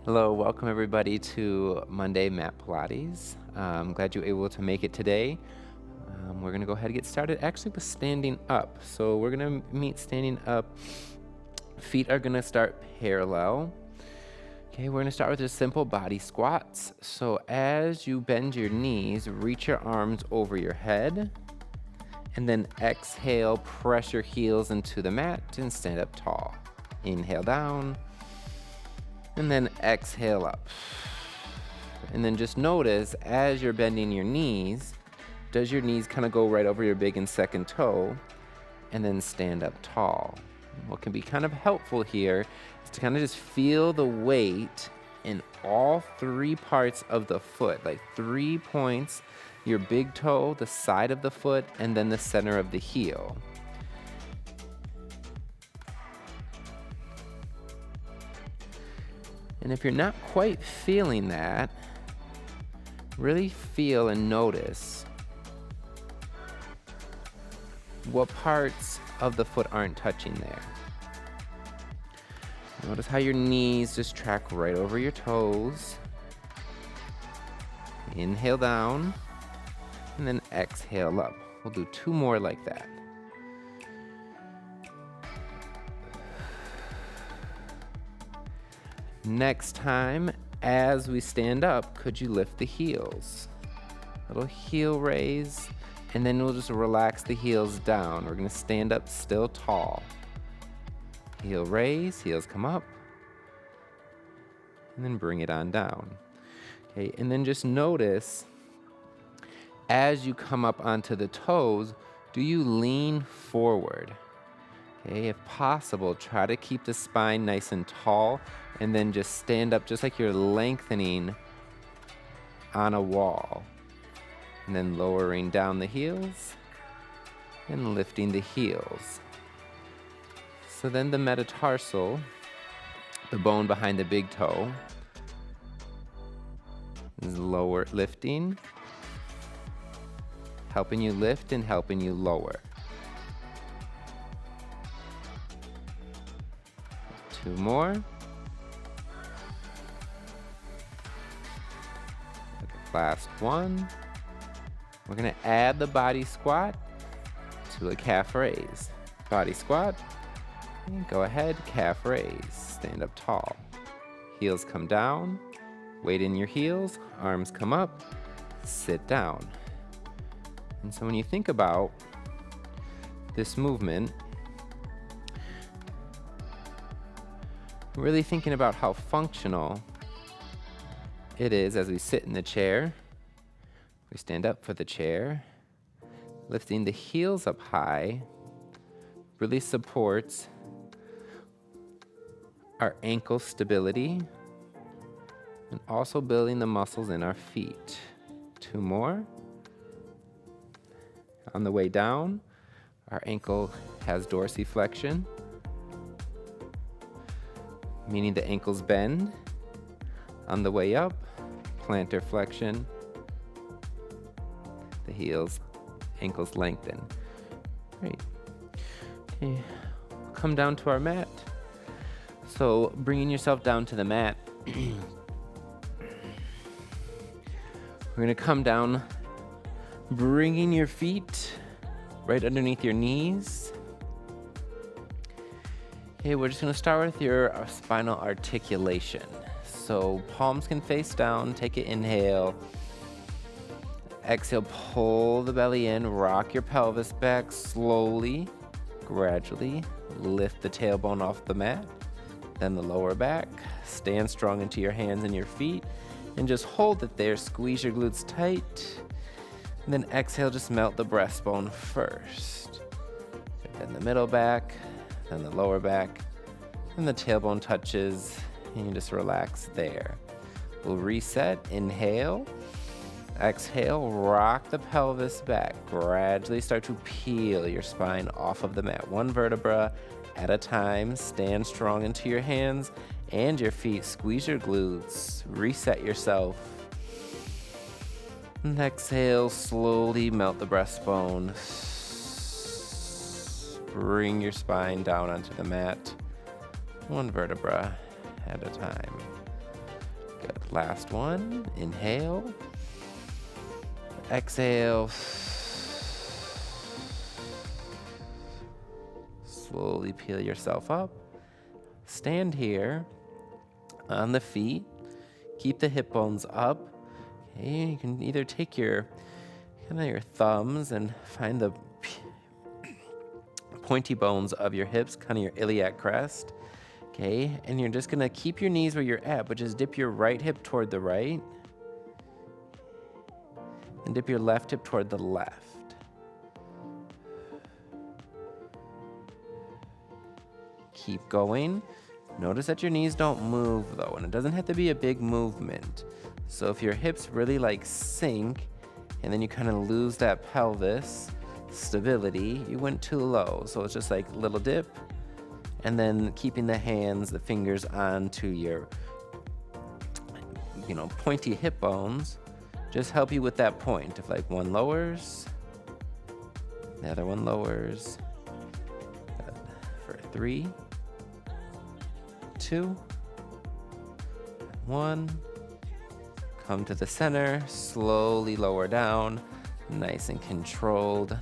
Hello, welcome everybody to Monday Mat Pilates. I'm glad you were able to make it today. We're going to go ahead and get started actually with standing up. So we're going to meet standing up. Feet are going to start parallel. Okay, we're going to start with just simple body squats. So as you bend your knees, reach your arms over your head. And then exhale, press your heels into the mat and stand up tall. Inhale down. And then exhale up. And then just notice as you're bending your knees, does your knees kind of go right over your big and second toe and then stand up tall? What can be kind of helpful here is to kind of just feel the weight in all three parts of the foot, like 3 points, your big toe, the side of the foot, and then the center of the heel. And if you're not quite feeling that, really feel and notice what parts of the foot aren't touching there. Notice how your knees just track right over your toes. Inhale down, and then exhale up. We'll do 2 more like that. Next time, as we stand up, could you lift the heels? Little heel raise, and then we'll just relax the heels down. We're gonna stand up still tall. Heel raise, heels come up, and then bring it on down. Okay, and then just notice, as you come up onto the toes, do you lean forward? Okay, if possible, try to keep the spine nice and tall and then just stand up just like you're lengthening on a wall. And then lowering down the heels and lifting the heels. So then the metatarsal, the bone behind the big toe, is lower, lifting, helping you lift and helping you lower. 2 more. Last one. We're gonna add the body squat to a calf raise. Body squat, and go ahead, calf raise. Stand up tall. Heels come down, weight in your heels, arms come up, sit down. And so when you think about this movement, really thinking about how functional it is as we sit in the chair. We stand up for the chair. Lifting the heels up high really supports our ankle stability and also building the muscles in our feet. 2 more. On the way down, our ankle has dorsiflexion, meaning the ankles bend. On the way up, plantar flexion, the heels, ankles lengthen. Great. Okay, come down to our mat. So bringing yourself down to the mat, we're gonna come down, bringing your feet right underneath your knees. Okay, we're just gonna start with your spinal articulation. So palms can face down, take an inhale. Exhale, pull the belly in, rock your pelvis back slowly, gradually. Lift the tailbone off the mat, then the lower back. Stand strong into your hands and your feet, and just hold it there. Squeeze your glutes tight, and then exhale, just melt the breastbone first. Then the middle back, then the lower back, and the tailbone touches, and you just relax there. We'll reset, inhale. Exhale, rock the pelvis back. Gradually start to peel your spine off of the mat. 1 vertebra at a time. Stand strong into your hands and your feet. Squeeze your glutes. Reset yourself. And exhale, slowly melt the breastbone. Bring your spine down onto the mat. 1 vertebra at a time. Last one. Inhale. Exhale. Slowly peel yourself up. Stand here on the feet. Keep the hip bones up. Okay, you can either take your thumbs and find the pointy bones of your hips, kind of your iliac crest. Okay, and you're just gonna keep your knees where you're at, but just dip your right hip toward the right and dip your left hip toward the left. Keep going. Notice that your knees don't move though, and it doesn't have to be a big movement. So if your hips really like sink and then you kind of lose that pelvis stability, you went too low. So it's just like a little dip, and then keeping the hands, the fingers onto your, pointy hip bones, just help you with that point. If like one lowers, the other one lowers. Good. For 3, 2, 1. Come to the center, slowly lower down, nice and controlled.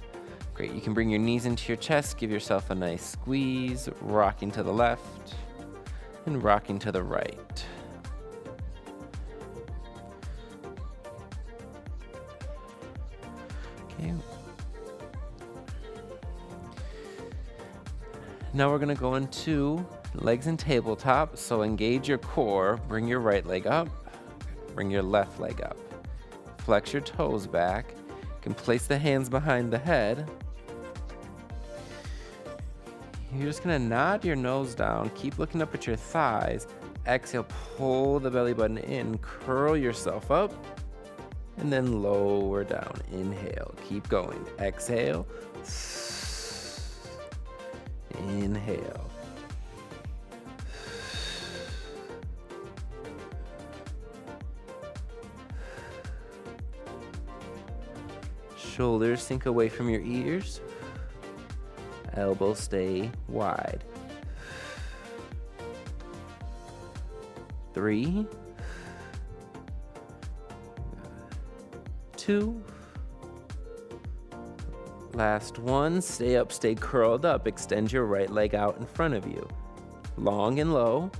Great, you can bring your knees into your chest, give yourself a nice squeeze, rocking to the left and rocking to the right. Okay. Now we're gonna go into legs and tabletop, so engage your core, bring your right leg up, bring your left leg up. Flex your toes back. You can place the hands behind the head. You're just gonna nod your nose down, keep looking up at your thighs. Exhale, pull the belly button in, curl yourself up, and then lower down. Inhale, keep going. Exhale. Inhale. Shoulders sink away from your ears. Elbows stay wide. 3, 2. Last one. Stay up, stay curled up. Extend your right leg out in front of you. Long and low.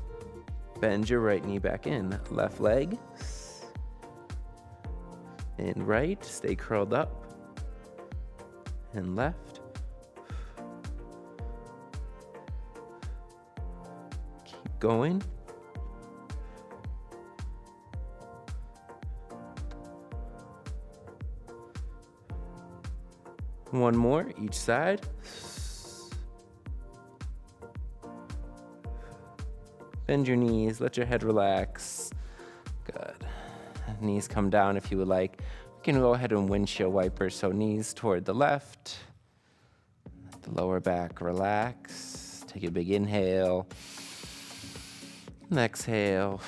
Bend your right knee back in. Left leg. And right. Stay curled up. And left. Keep going. One more, each side. Bend your knees, let your head relax. Good. Knees come down if you would like. You can go ahead and windshield wiper, so knees toward the left. Let the lower back relax. Take a big inhale. And exhale.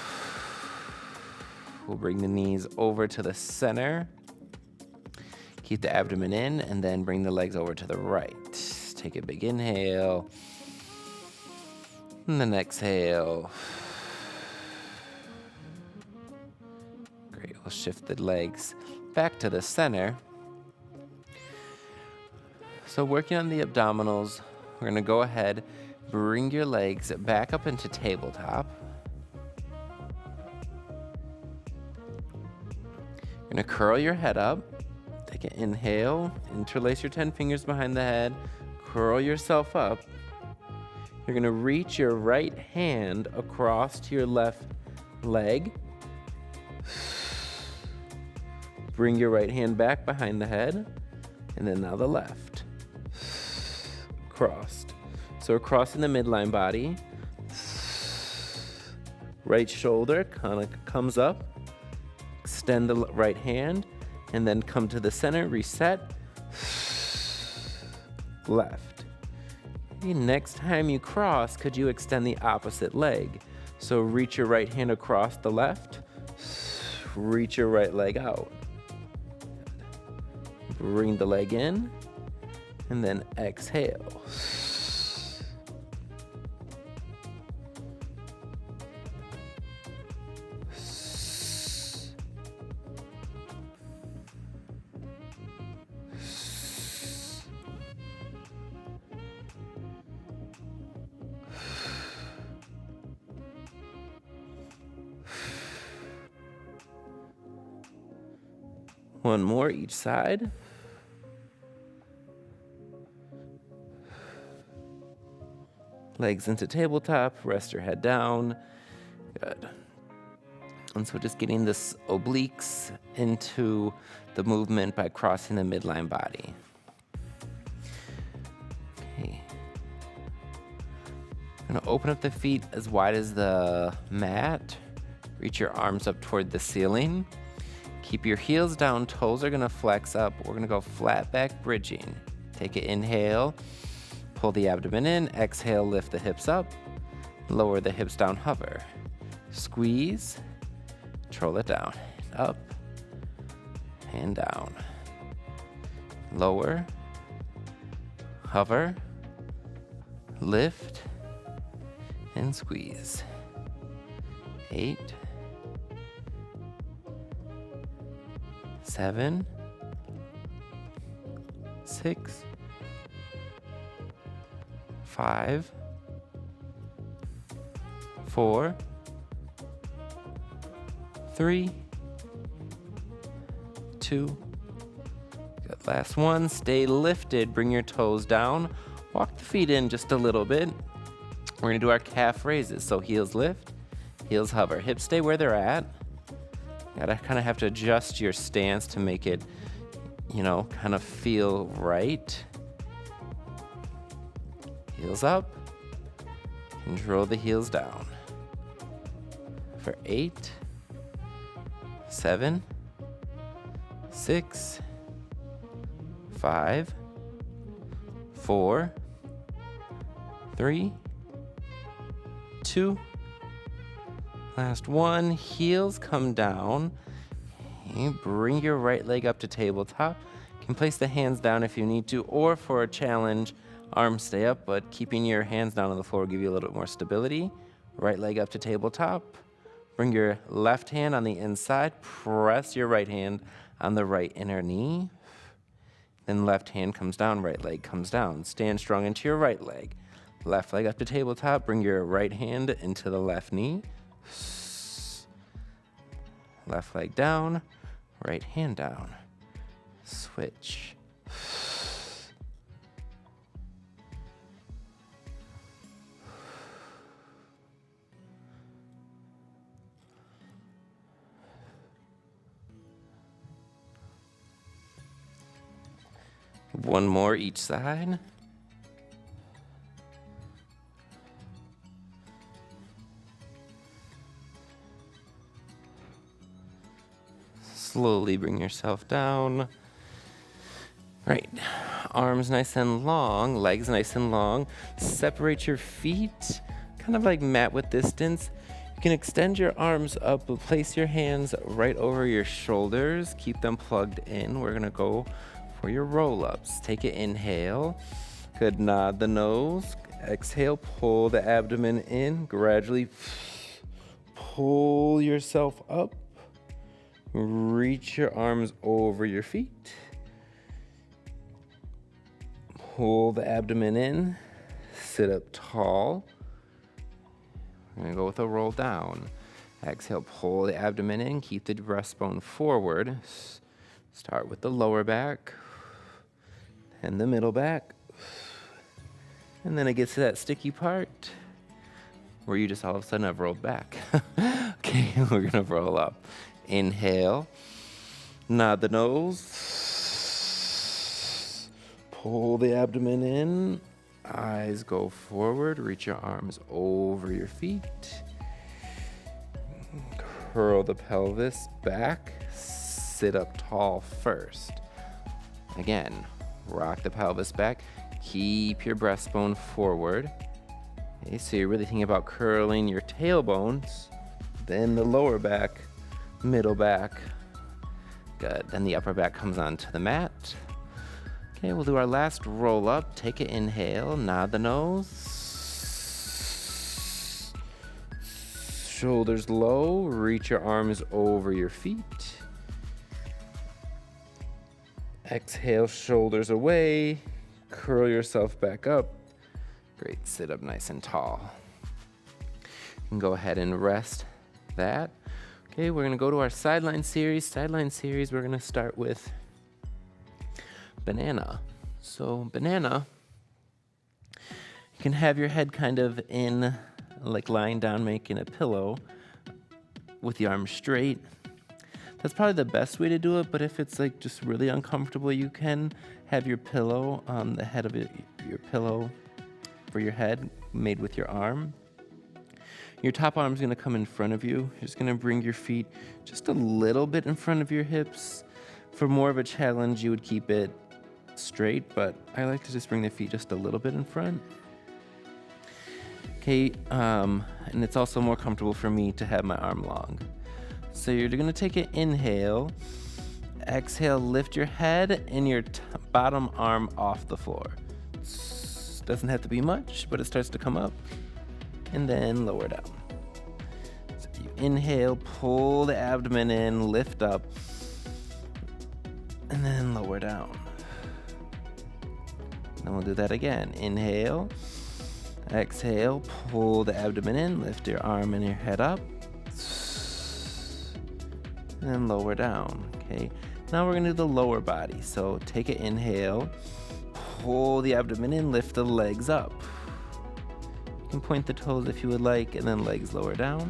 We'll bring the knees over to the center. Keep the abdomen in, and then bring the legs over to the right. Take a big inhale. And then exhale. Great, we'll shift the legs back to the center. So working on the abdominals, we're gonna go ahead, bring your legs back up into tabletop. You're gonna curl your head up. Take an inhale, interlace your 10 fingers behind the head, curl yourself up. You're gonna reach your right hand across to your left leg. Bring your right hand back behind the head, and then now the left. Crossed. So we're crossing the midline body. Right shoulder kind of comes up. Extend the right hand. And then come to the center, reset, left. Okay, next time you cross, could you extend the opposite leg? So reach your right hand across the left, reach your right leg out. Bring the leg in, and then exhale. One more each side. Legs into tabletop, rest your head down. Good. And so just getting this obliques into the movement by crossing the midline body. Okay. I'm gonna open up the feet as wide as the mat. Reach your arms up toward the ceiling. Keep your heels down, toes are gonna flex up. We're gonna go flat back bridging. Take an inhale, pull the abdomen in, exhale, lift the hips up, lower the hips down, hover. Squeeze, control it down, up and down. Lower, hover, lift, and squeeze. 8, 7, 6, 5, 4, 3, 2. Good. Last one. Stay lifted. Bring your toes down. Walk the feet in just a little bit. We're going to do our calf raises. So heels lift, heels hover. Hips stay where they're at. Gotta kind of have to adjust your stance to make it, kind of feel right. Heels up. Control the heels down. For 8, 7, 6, 5, 4, 3, 2. Last one. Heels come down. Okay, bring your right leg up to tabletop. You can place the hands down if you need to, or for a challenge, arms stay up, but keeping your hands down on the floor will give you a little bit more stability. Right leg up to tabletop. Bring your left hand on the inside. Press your right hand on the right inner knee. Then left hand comes down, right leg comes down. Stand strong into your right leg. Left leg up to tabletop. Bring your right hand into the left knee. Left leg down, right hand down. Switch. One more each side. Slowly bring yourself down. Right. Arms nice and long, legs nice and long. Separate your feet, kind of like mat width distance. You can extend your arms up, but place your hands right over your shoulders. Keep them plugged in. We're gonna go for your roll-ups. Take an inhale. Good, nod the nose. Exhale, pull the abdomen in. Gradually pull yourself up. Reach your arms over your feet. Pull the abdomen in. Sit up tall. We're gonna go with a roll down. Exhale, pull the abdomen in. Keep the breastbone forward. Start with the lower back and the middle back. And then it gets to that sticky part where you just all of a sudden have rolled back. Okay, we're gonna roll up. Inhale, nod the nose, pull the abdomen in, eyes go forward, reach your arms over your feet, curl the pelvis back, sit up tall first. Again, rock the pelvis back, keep your breastbone forward. Okay, so you're really thinking about curling your tailbones, then the lower back, middle back. Good. Then the upper back comes onto the mat. Okay, we'll do our last roll up. Take an inhale, nod the nose. Shoulders low, reach your arms over your feet. Exhale, shoulders away, curl yourself back up. Great, sit up nice and tall. You can go ahead and rest that. Okay, we're gonna go to our sideline series. Sideline series, we're gonna start with banana. So banana, you can have your head kind of in, like lying down, making a pillow with the arms straight. That's probably the best way to do it, but if it's like just really uncomfortable, you can have your pillow on the head of it, your pillow for your head made with your arm. Your top arm is going to come in front of you. You're just going to bring your feet just a little bit in front of your hips. For more of a challenge, you would keep it straight, but I like to just bring the feet just a little bit in front. Okay, and it's also more comfortable for me to have my arm long. So you're going to take an inhale. Exhale, lift your head and your bottom arm off the floor. Doesn't have to be much, but it starts to come up. And then lower down. So you inhale, pull the abdomen in, lift up, and then lower down. Then we'll do that again. Inhale, exhale, pull the abdomen in, lift your arm and your head up, and then lower down. Okay. Now we're gonna do the lower body. So take an inhale, pull the abdomen in, lift the legs up. You can point the toes if you would like, and then legs lower down.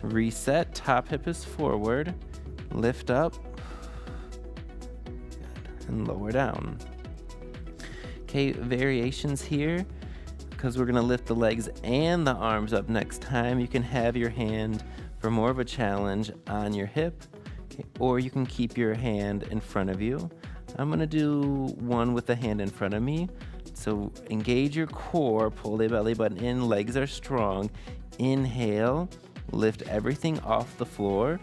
Reset, top hip is forward, lift up, and lower down. Okay, variations here, because we're gonna lift the legs and the arms up next time. You can have your hand, for more of a challenge, on your hip, okay, or you can keep your hand in front of you. I'm gonna do one with the hand in front of me. So engage your core, pull the belly button in, legs are strong. Inhale, lift everything off the floor,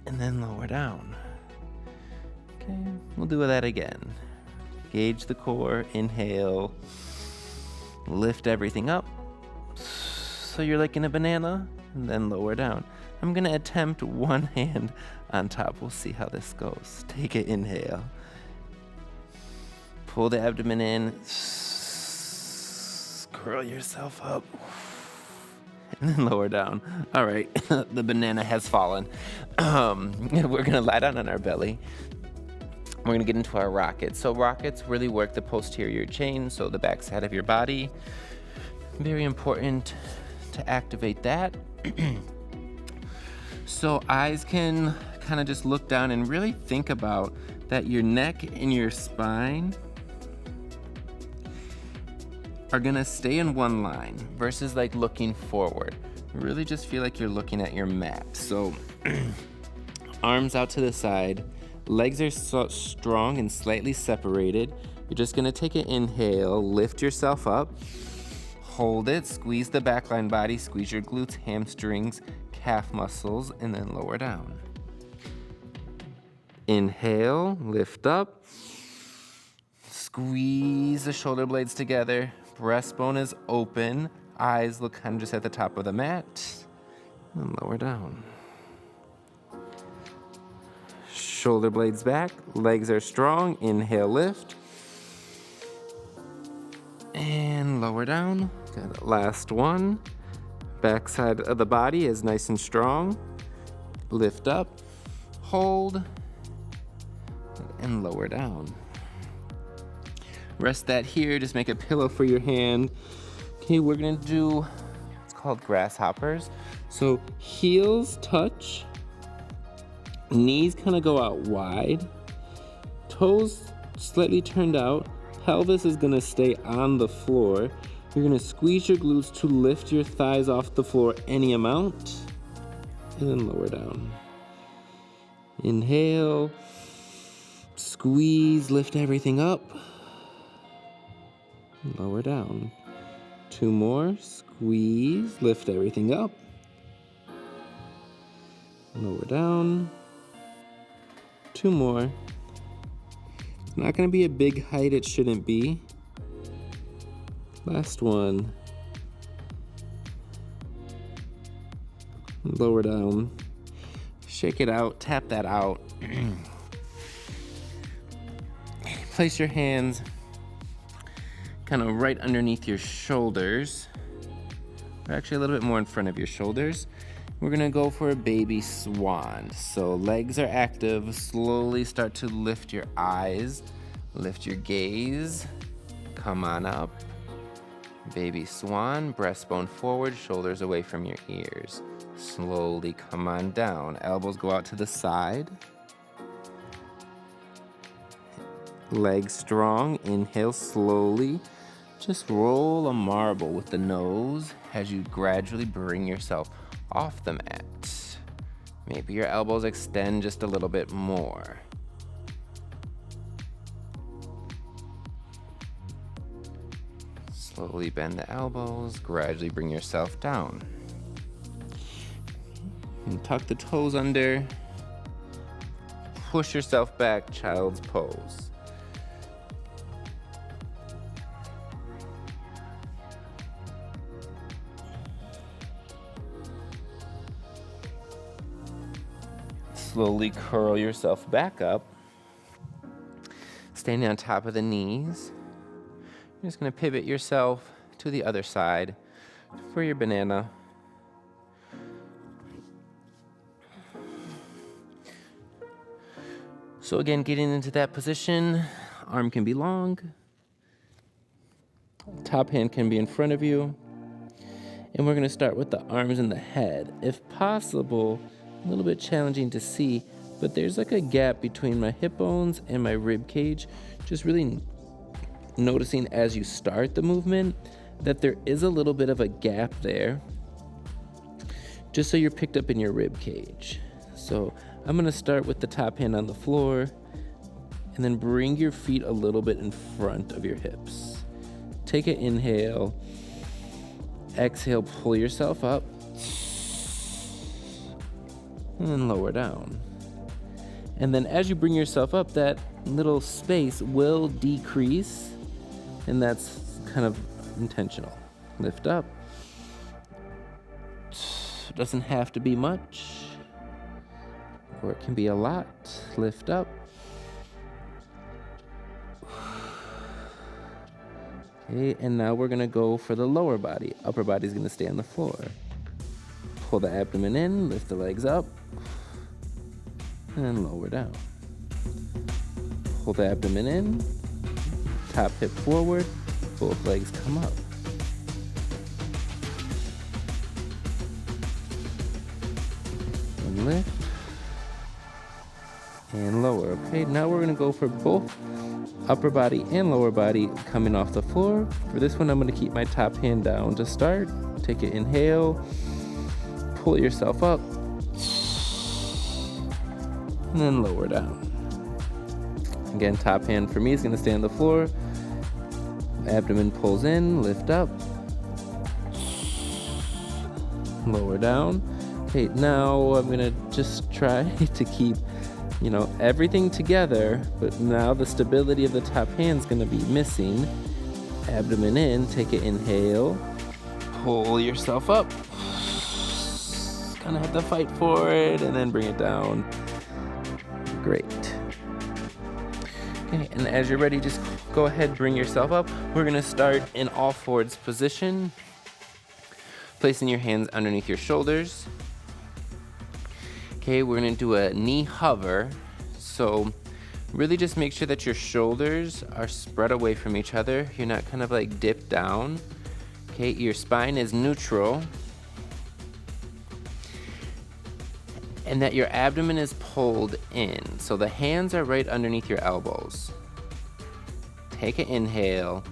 and then lower down. Okay, we'll do that again. Engage the core, inhale, lift everything up. So you're like in a banana, and then lower down. I'm gonna attempt one hand on top. We'll see how this goes. Take an inhale. Pull the abdomen in, curl yourself up, and then lower down. All right, the banana has fallen. We're gonna lie down on our belly. We're gonna get into our rockets. So rockets really work the posterior chain, so the back side of your body. Very important to activate that. So eyes can kind of just look down and really think about that your neck and your spine are gonna stay in one line versus like looking forward. Really just feel like you're looking at your mat. So arms out to the side, legs are so strong and slightly separated. You're just gonna take an inhale, lift yourself up, hold it, squeeze the backline body, squeeze your glutes, hamstrings, calf muscles, and then lower down. Inhale, lift up, squeeze the shoulder blades together, breastbone is open, eyes look kind of just at the top of the mat, and lower down. Shoulder blades back, legs are strong, inhale, lift, and lower down. Good. Last one. Back side of the body is nice and strong. Lift up, hold, and lower down. Rest that here, just make a pillow for your hand. Okay, we're gonna do, it's called grasshoppers. So heels touch, knees kind of go out wide, toes slightly turned out, pelvis is gonna stay on the floor. You're gonna squeeze your glutes to lift your thighs off the floor any amount, and then lower down. Inhale, squeeze, lift everything up, lower down. Two more, squeeze, lift everything up, lower down. Two more. It's not gonna be a big height, it shouldn't be. Last one. Lower down. Shake it out, tap that out. Place your hands kind of right underneath your shoulders, or actually a little bit more in front of your shoulders. We're gonna go for a baby swan. So legs are active. Slowly start to lift your eyes, lift your gaze. Come on up. Baby swan, breastbone forward, shoulders away from your ears. Slowly come on down. Elbows go out to the side. Legs strong. Inhale slowly. Just roll a marble with the nose as you gradually bring yourself off the mat. Maybe your elbows extend just a little bit more. Slowly bend the elbows, gradually bring yourself down. And tuck the toes under. Push yourself back, child's pose. Slowly curl yourself back up. Standing on top of the knees. You're just going to pivot yourself to the other side for your banana. So again, getting into that position, arm can be long, top hand can be in front of you, and we're going to start with the arms and the head. If possible, a little bit challenging to see, but there's like a gap between my hip bones and my rib cage. Just really noticing as you start the movement that there is a little bit of a gap there, just so you're picked up in your rib cage. So I'm gonna start with the top hand on the floor and then bring your feet a little bit in front of your hips. Take an inhale, exhale, pull yourself up, and then lower down. And then as you bring yourself up, that little space will decrease, and that's kind of intentional. Lift up. Doesn't have to be much, or it can be a lot. Lift up. Okay, and now we're gonna go for the lower body. Upper body's gonna stay on the floor. Pull the abdomen in, lift the legs up, and lower down. Pull the abdomen in, top hip forward, both legs come up. And lift, and lower. Okay, now we're gonna go for both upper body and lower body coming off the floor. For this one, I'm gonna keep my top hand down to start. Take an inhale, pull yourself up, and then lower down. Again, top hand for me is gonna stay on the floor. Abdomen pulls in, lift up, lower down. Okay, now I'm gonna just try to keep, everything together, but now the stability of the top hand's gonna be missing. Abdomen in, take an inhale, pull yourself up. Kind of have to fight for it, and then bring it down. Great. Okay, and as you're ready, just go ahead, bring yourself up. We're gonna start in all fours position, placing your hands underneath your shoulders. Okay, we're gonna do a knee hover. So really just make sure that your shoulders are spread away from each other. You're not kind of like dipped down. Okay, your spine is neutral. And that your abdomen is pulled in. So the hands are right underneath your elbows. Take an inhale.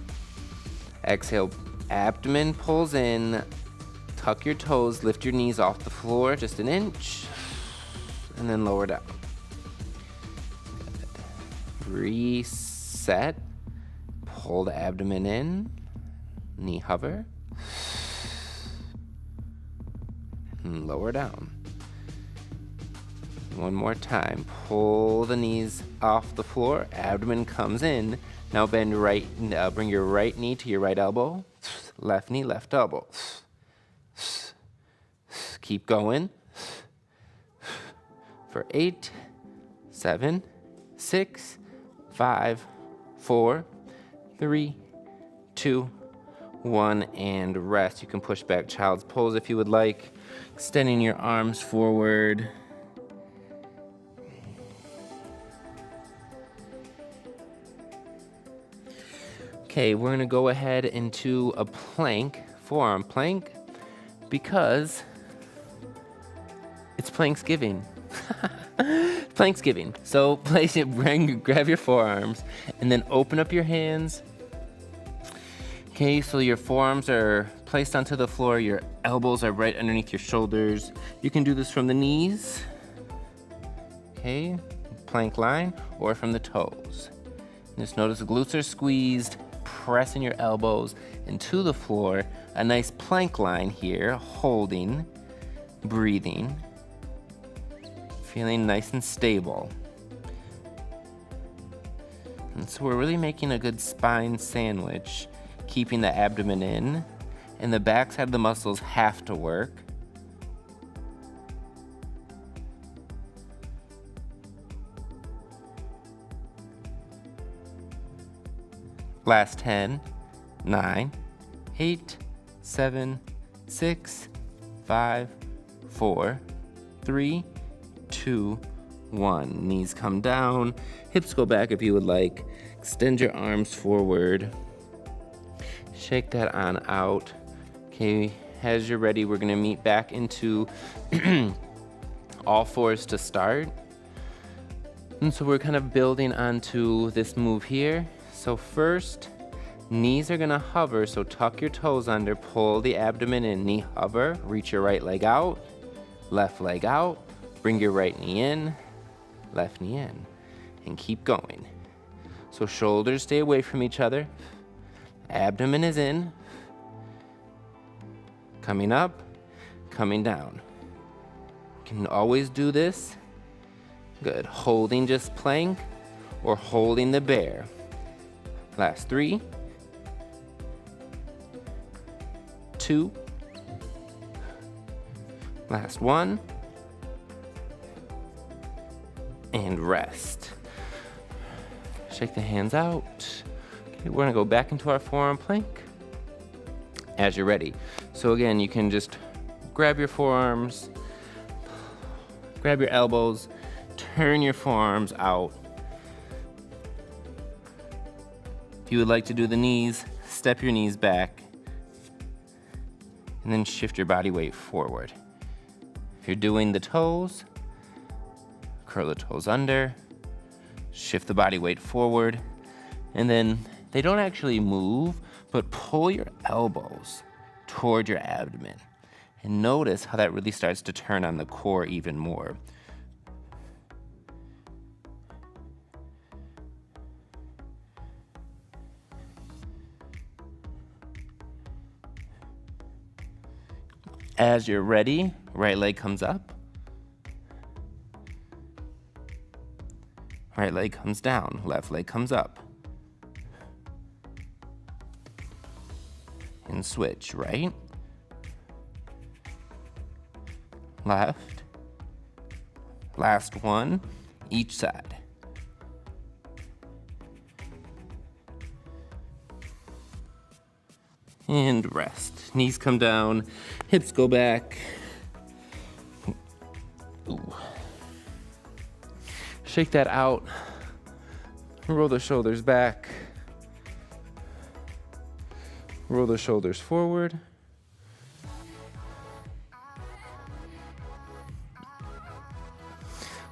Exhale, abdomen pulls in. Tuck your toes, lift your knees off the floor just an inch. And then lower down. Good. Reset. Pull the abdomen in. Knee hover. And lower down. One more time. Pull the knees off the floor. Abdomen comes in. Now bend right. Bring your right knee to your right elbow. Left knee, left elbow. Keep going. For 8, 7, 6, 5, 4, 3, 2, 1, and rest. You can push back child's pose if you would like, extending your arms forward. Okay, we're gonna go ahead into a plank, forearm plank, because it's Planksgiving. Planksgiving. So place it, grab your forearms, and then open up your hands. Okay, so your forearms are placed onto the floor, your elbows are right underneath your shoulders. You can do this from the knees, okay, plank line, or from the toes. Just notice the glutes are squeezed, pressing your elbows into the floor. A nice plank line here, holding, breathing, feeling nice and stable. And so we're really making a good spine sandwich, keeping the abdomen in, and the backside of the muscles have to work. Last 10, 9, 8, 7, 6, 5, 4, 3, 2, 1. Knees come down, hips go back if you would like. Extend your arms forward. Shake that on out. Okay, as you're ready, we're gonna meet back into all fours to start. And so we're kind of building onto this move here. So first, knees are gonna hover, so tuck your toes under, pull the abdomen in, knee hover, reach your right leg out, left leg out, bring your right knee in, left knee in, and keep going. So shoulders stay away from each other, abdomen is in, coming up, coming down. You can always do this. Good, holding just plank or holding the bear. Last 3, 2, last 1, and rest. Shake the hands out. Okay, we're gonna go back into our forearm plank as you're ready. So again, you can just grab your forearms, grab your elbows, turn your forearms out. If you would like to do the knees, step your knees back, and then shift your body weight forward. If you're doing the toes, curl the toes under, shift the body weight forward, and then they don't actually move, but pull your elbows toward your abdomen. And notice how that really starts to turn on the core even more. As you're ready, right leg comes up. Right leg comes down, left leg comes up. And switch, right, left, last one, each side. And rest. Knees come down, hips go back. Ooh. Shake that out. Roll the shoulders back. Roll the shoulders forward.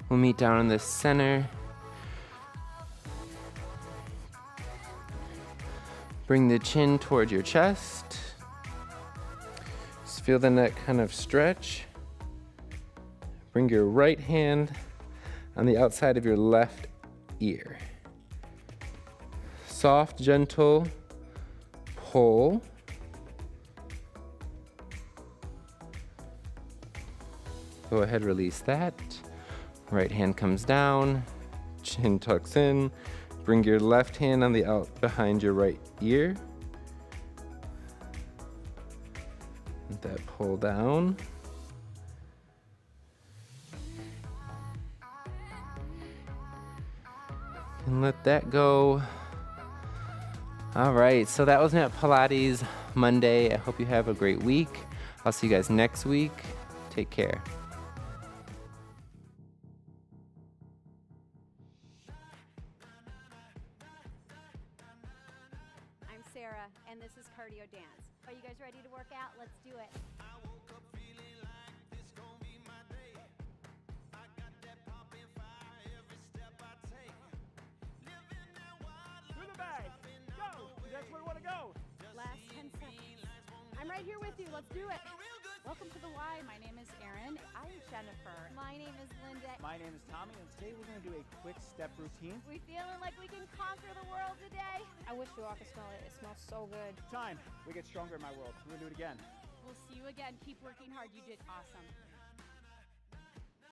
We'll meet down in the center. Bring the chin toward your chest. Just feel the neck kind of stretch. Bring your right hand on the outside of your left ear. Soft, gentle pull. Go ahead, release that. Right hand comes down, chin tucks in. Bring your left hand on the out behind your right ear. Let that pull down. And let that go. All right, so that was Net Pilates Monday. I hope you have a great week. I'll see you guys next week. Take care. I'm Sarah, and this is Cardio Dance. Are you guys ready to work out? Let's do it. Through the bag. Go. That's where we want to go. Last 10 seconds. I'm right here with you. Let's do it. Welcome to the Y. My name is Erin. I'm Jennifer. My name is Linda. My name is Tommy, and today we're going to do a quick step routine. We feeling like we can conquer the world today? I wish you all could smell it. It smells so good. Time. We get stronger in my world. We're going to do it again. We'll see you again. Keep working hard. You did awesome.